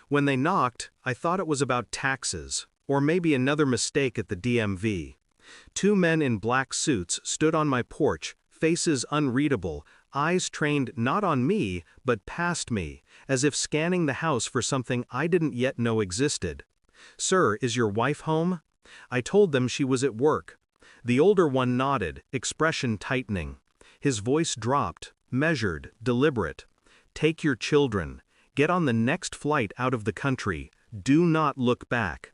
When they knocked, I thought it was about taxes, or maybe another mistake at the DMV. Two men in black suits stood on my porch, faces unreadable, eyes trained not on me, but past me, as if scanning the house for something I didn't yet know existed. "Sir, is your wife home?" I told them she was at work. The older one nodded, expression tightening. His voice dropped, measured, deliberate. "Take your children. Get on the next flight out of the country. Do not look back."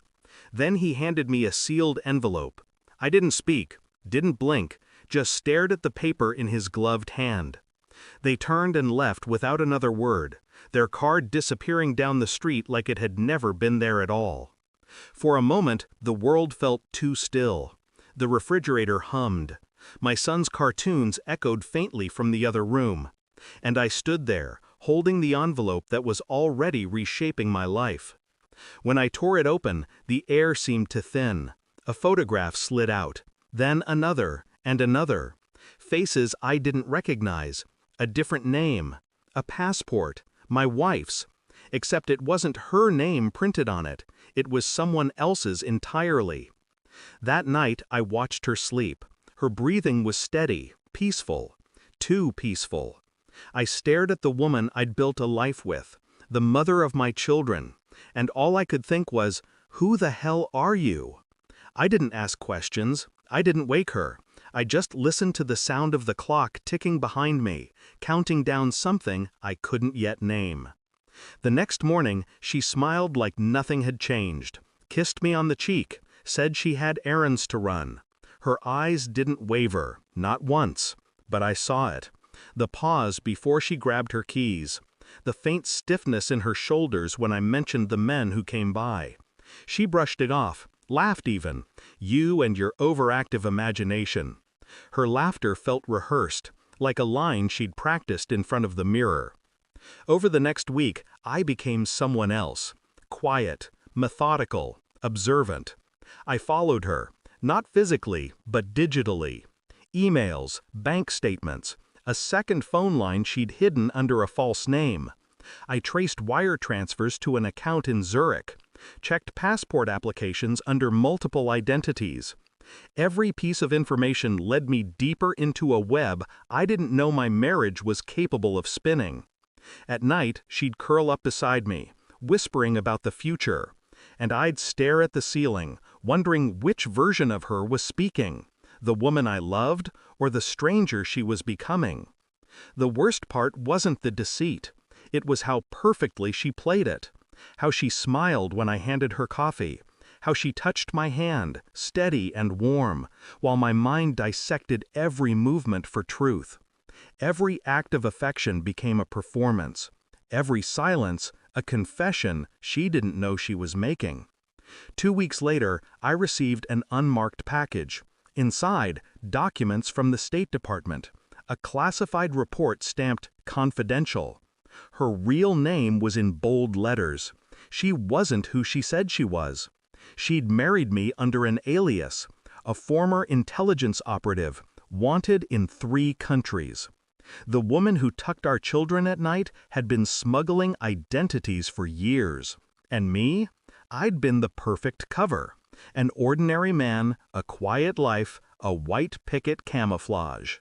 Then he handed me a sealed envelope. I didn't speak, didn't blink, just stared at the paper in his gloved hand. They turned and left without another word, their car disappearing down the street like it had never been there at all. For a moment, the world felt too still. The refrigerator hummed. My son's cartoons echoed faintly from the other room. And I stood there, holding the envelope that was already reshaping my life. When I tore it open, the air seemed to thin. A photograph slid out, then another, and another. Faces I didn't recognize, a different name, a passport, my wife's. Except it wasn't her name printed on it, it was someone else's entirely. That night I watched her sleep. Her breathing was steady, peaceful, too peaceful. I stared at the woman I'd built a life with, the mother of my children, and all I could think was, who the hell are you? I didn't ask questions, I didn't wake her. I just listened to the sound of the clock ticking behind me, counting down something I couldn't yet name. The next morning, she smiled like nothing had changed, kissed me on the cheek, said she had errands to run. Her eyes didn't waver, not once, but I saw it. The pause before she grabbed her keys. The faint stiffness in her shoulders when I mentioned the men who came by. She brushed it off, laughed even. You and your overactive imagination. Her laughter felt rehearsed, like a line she'd practiced in front of the mirror. Over the next week, I became someone else. Quiet, methodical, observant. I followed her, not physically, but digitally. Emails, bank statements, a second phone line she'd hidden under a false name. I traced wire transfers to an account in Zurich, checked passport applications under multiple identities. Every piece of information led me deeper into a web I didn't know my marriage was capable of spinning. At night, she'd curl up beside me, whispering about the future, and I'd stare at the ceiling, wondering which version of her was speaking, the woman I loved or the stranger she was becoming. The worst part wasn't the deceit. It was how perfectly she played it, how she smiled when I handed her coffee, how she touched my hand, steady and warm, while my mind dissected every movement for truth. Every act of affection became a performance, every silence a confession she didn't know she was making. 2 weeks later, I received an unmarked package. Inside, documents from the State Department, a classified report stamped confidential. Her real name was in bold letters. She wasn't who she said she was. She'd married me under an alias, a former intelligence operative, wanted in 3 countries. The woman who tucked our children at night had been smuggling identities for years. And me? I'd been the perfect cover. An ordinary man, a quiet life, a white picket camouflage.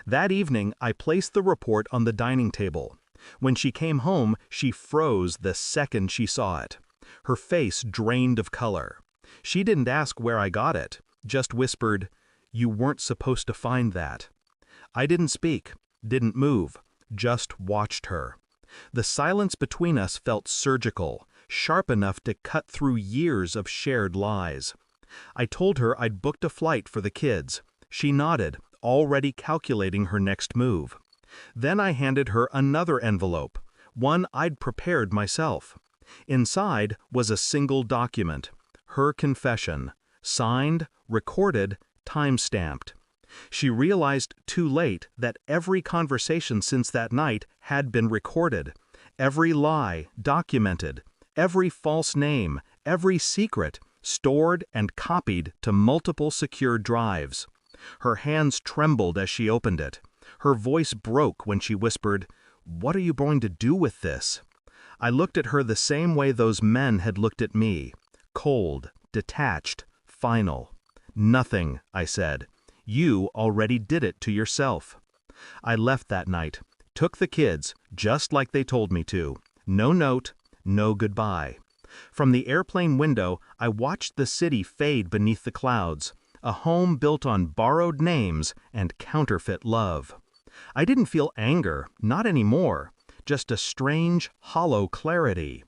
That evening, I placed the report on the dining table. When she came home, she froze the second she saw it. Her face drained of color. She didn't ask where I got it, just whispered, "You weren't supposed to find that." I didn't speak, didn't move, just watched her. The silence between us felt surgical, sharp enough to cut through years of shared lies. I told her I'd booked a flight for the kids. She nodded, already calculating her next move. Then I handed her another envelope, one I'd prepared myself. Inside was a single document, her confession, signed, recorded, time-stamped. She realized too late that every conversation since that night had been recorded, every lie documented, every false name, every secret stored and copied to multiple secure drives. Her hands trembled as she opened it. Her voice broke when she whispered, "What are you going to do with this?" I looked at her the same way those men had looked at me. Cold, detached, final. "Nothing," I said. "You already did it to yourself." I left that night, took the kids, just like they told me to. No note, no goodbye. From the airplane window, I watched the city fade beneath the clouds, a home built on borrowed names and counterfeit love. I didn't feel anger, not anymore, just a strange, hollow clarity.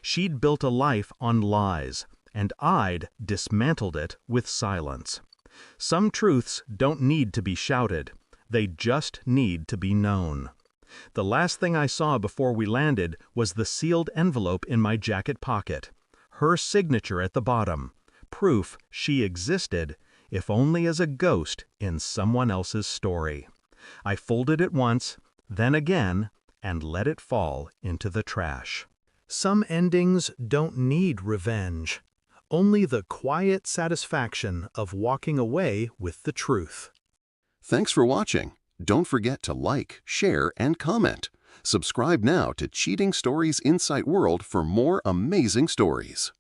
She'd built a life on lies, and I'd dismantled it with silence. Some truths don't need to be shouted. They just need to be known. The last thing I saw before we landed was the sealed envelope in my jacket pocket. Her signature at the bottom. Proof she existed, if only as a ghost in someone else's story. I folded it once, then again, and let it fall into the trash. Some endings don't need revenge. Only the quiet satisfaction of walking away with the truth. Thanks for watching. Don't forget to like, share, and comment. Subscribe now to Cheating Stories Insight World for more amazing stories.